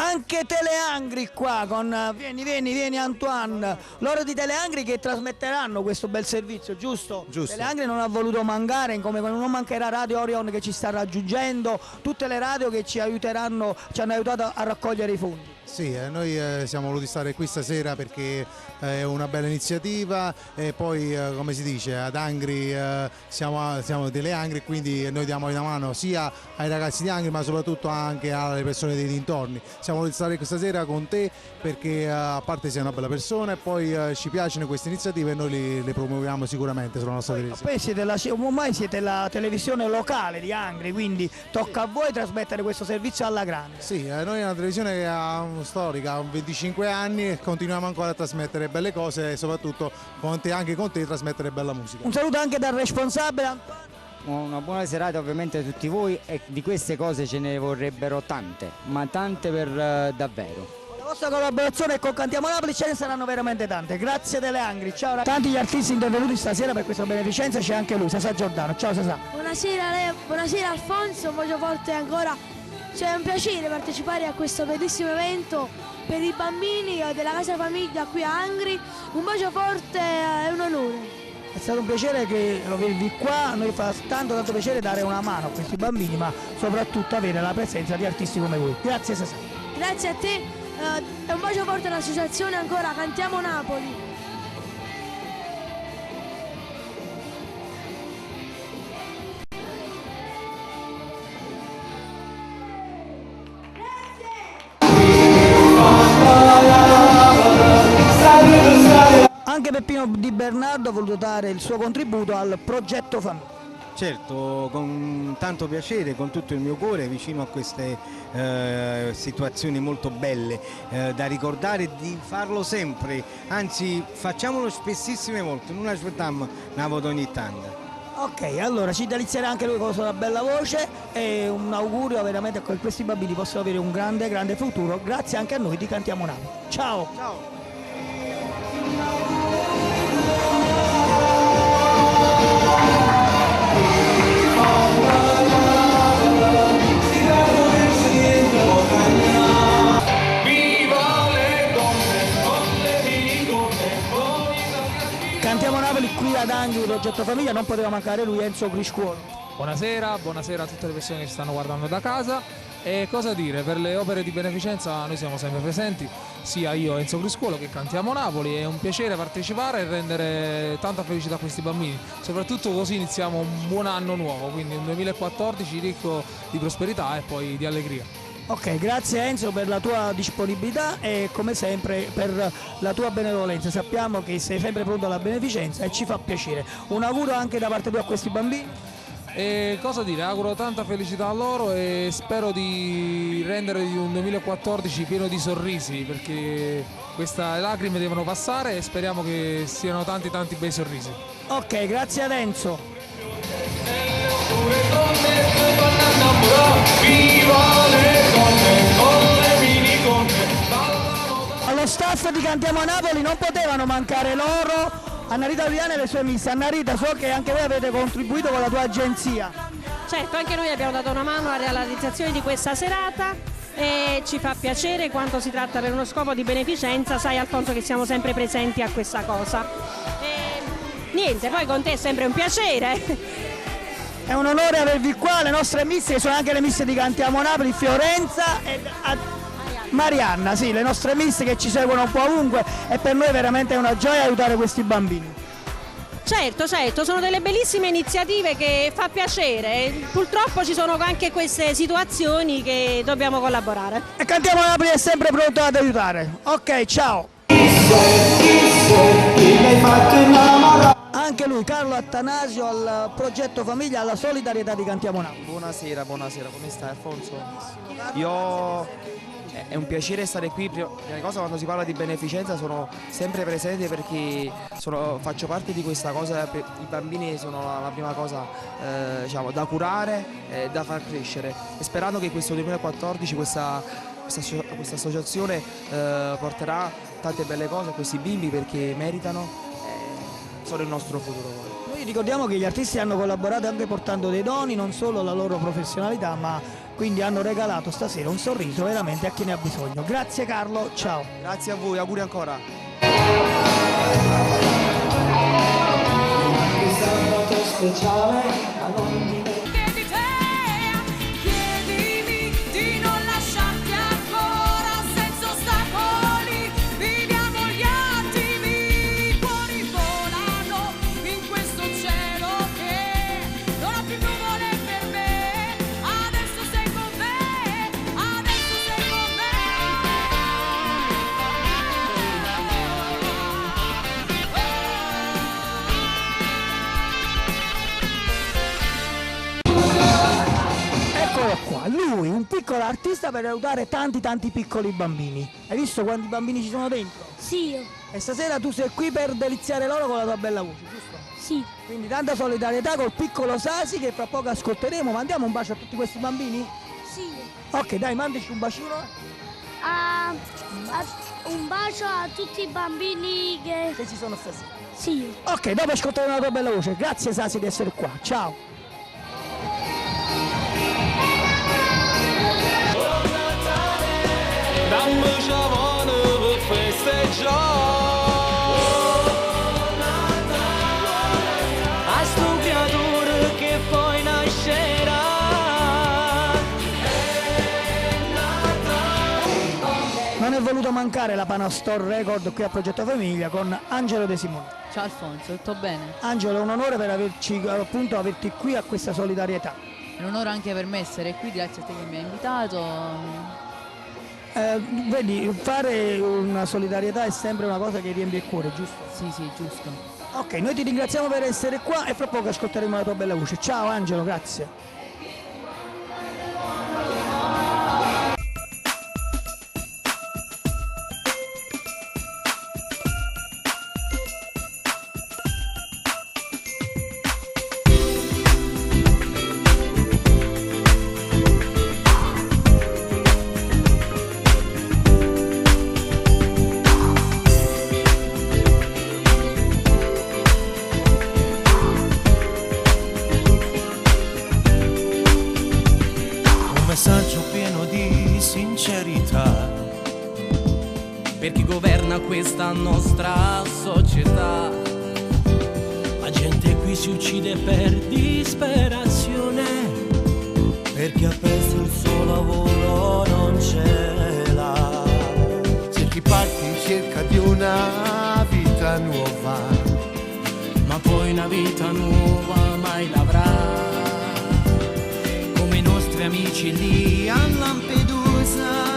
Anche Teleangri qua con vieni Antoine, loro di Teleangri che trasmetteranno questo bel servizio, giusto? Giusto. Teleangri non ha voluto mancare, come non mancherà Radio Orion che ci sta raggiungendo, tutte le radio che ci aiuteranno, ci hanno aiutato a raccogliere i fondi. Sì, noi siamo voluti stare qui stasera perché è una bella iniziativa e poi come si dice ad Angri siamo delle Angri, quindi noi diamo una mano sia ai ragazzi di Angri ma soprattutto anche alle persone dei dintorni. Siamo voluti stare questa sera con te perché a parte sei una bella persona e poi ci piacciono queste iniziative e noi le promuoviamo sicuramente sulla nostra televisione. Poi ormai siete la televisione locale di Angri, quindi tocca a voi trasmettere questo servizio alla grande. Sì, noi è una televisione che ha storica, ha 25 anni e continuiamo ancora a trasmettere belle cose e soprattutto anche con te trasmettere bella musica. Un saluto anche dal responsabile Antonio. Una buona serata ovviamente a tutti voi e di queste cose ce ne vorrebbero tante, ma tante per davvero. La vostra collaborazione con Cantiamo Napoli ce ne saranno veramente tante, grazie Teleangri, ciao. Tanti gli artisti intervenuti stasera per questa beneficenza, c'è anche lui, Sasà Giordano, ciao Sasà. Buonasera Leo, buonasera Alfonso, un bacio forte ancora. C'è un piacere partecipare a questo bellissimo evento per i bambini della Casa Famiglia qui a Angri, un bacio forte è un onore. È stato un piacere avervi qua, a noi fa tanto piacere dare una mano a questi bambini, ma soprattutto avere la presenza di artisti come voi. Grazie Sasà. Grazie a te e un bacio forte all'associazione ancora Cantiamo Napoli. Anche Peppino Di Bernardo ha voluto dare il suo contributo al progetto Famiglia. Certo, con tanto piacere, con tutto il mio cuore, vicino a queste situazioni molto belle da ricordare, di farlo sempre, anzi facciamolo spessissime volte, non aspettiamo una volta ogni tanto. Ok, allora ci delizierà anche lui con la sua bella voce e un augurio veramente che questi bambini possano avere un grande futuro, grazie anche a noi di Cantiamo Napoli. Ciao! Ciao! Cantiamo Napoli qui ad Angri, progetto Famiglia, non poteva mancare lui, Enzo Criscuolo. Buonasera a tutte le persone che ci stanno guardando da casa. E cosa dire, per le opere di beneficenza noi siamo sempre presenti, sia io Enzo Criscuolo che Cantiamo Napoli, è un piacere partecipare e rendere tanta felicità a questi bambini, soprattutto così iniziamo un buon anno nuovo, quindi un 2014 ricco di prosperità e poi di allegria. Ok, grazie Enzo per la tua disponibilità e come sempre per la tua benevolenza, sappiamo che sei sempre pronto alla beneficenza e ci fa piacere. Un augurio anche da parte tua a questi bambini? E cosa dire, auguro tanta felicità a loro e spero di rendere un 2014 pieno di sorrisi, perché queste lacrime devono passare e speriamo che siano tanti bei sorrisi. Ok, grazie ad Enzo. Allo staff di Cantiamo Napoli non potevano mancare loro, Annarita Viviani e le sue miss. Annarita, so che anche voi avete contribuito con la tua agenzia. Certo, anche noi abbiamo dato una mano alla realizzazione di questa serata e ci fa piacere quando si tratta per uno scopo di beneficenza, sai Alfonso che siamo sempre presenti a questa cosa. E niente, poi con te è sempre un piacere. È un onore avervi qua, le nostre miss che sono anche le miss di Cantiamo Napoli, Fiorenza e Marianna, sì, le nostre miss che ci seguono un po' ovunque e per noi veramente è una gioia aiutare questi bambini. Certo, sono delle bellissime iniziative che fa piacere, purtroppo ci sono anche queste situazioni che dobbiamo collaborare. E Cantiamo Napoli è sempre pronto ad aiutare. Ok, ciao! Anche lui, Carlo Attanasio, al progetto Famiglia, alla solidarietà di Cantiamo Napoli. Buonasera, come stai Alfonso? È un piacere stare qui, prima cosa quando si parla di beneficenza sono sempre presente perché faccio parte di questa cosa, i bambini sono la prima cosa diciamo, da curare e da far crescere e sperando che questo 2014 questa associazione porterà tante belle cose a questi bimbi perché meritano, sono il nostro futuro. Noi ricordiamo che gli artisti hanno collaborato anche portando dei doni, non solo la loro professionalità, ma quindi hanno regalato stasera un sorriso veramente a chi ne ha bisogno. Grazie Carlo, ciao. Grazie a voi, auguri ancora. Chiedimi di non lasciarti ancora senza ostacoli, viviamo gli attimi, i cuori volano in questo cielo che non ha più nuvole per me, adesso sei con me, adesso sei con Eccolo qua, lui, un piccolo artista per aiutare tanti piccoli bambini. Hai visto quanti bambini ci sono dentro? Sì, E stasera tu sei qui per deliziare loro con la tua bella voce, giusto? sì. Quindi tanta solidarietà col piccolo Sasi che fra poco ascolteremo. Mandiamo un bacio a tutti questi bambini? Sì. Ok, dai, mandaci un bacino. Un bacio a tutti i bambini che... Che ci sono stasera. Sì. Ok, dopo ascolteremo la tua bella voce. Grazie Sasi di essere qua. Ciao. Dammi giovane per festeggiare a sto creatore che poi nascerà. Non è voluto mancare la Panastor Record qui a Progetto Famiglia con Angelo De Simone. Ciao Alfonso, tutto bene? Angelo, è un onore per averti qui a questa solidarietà. È un onore anche per me essere qui, grazie a te che mi hai invitato. Vedi, fare una solidarietà è sempre una cosa che riempie il cuore, giusto? Sì, giusto. Ok, noi ti ringraziamo per essere qua e fra poco ascolteremo la tua bella voce. Ciao Angelo, grazie. Un messaggio pieno di sincerità per chi governa questa nostra società. La gente qui si uccide per disperazione, perché ha perso il suo lavoro, non ce l'ha. C'è chi parte in cerca di una vita nuova, ma poi una vita nuova mai l'avrà, come i nostri amici lì a Lampedusa.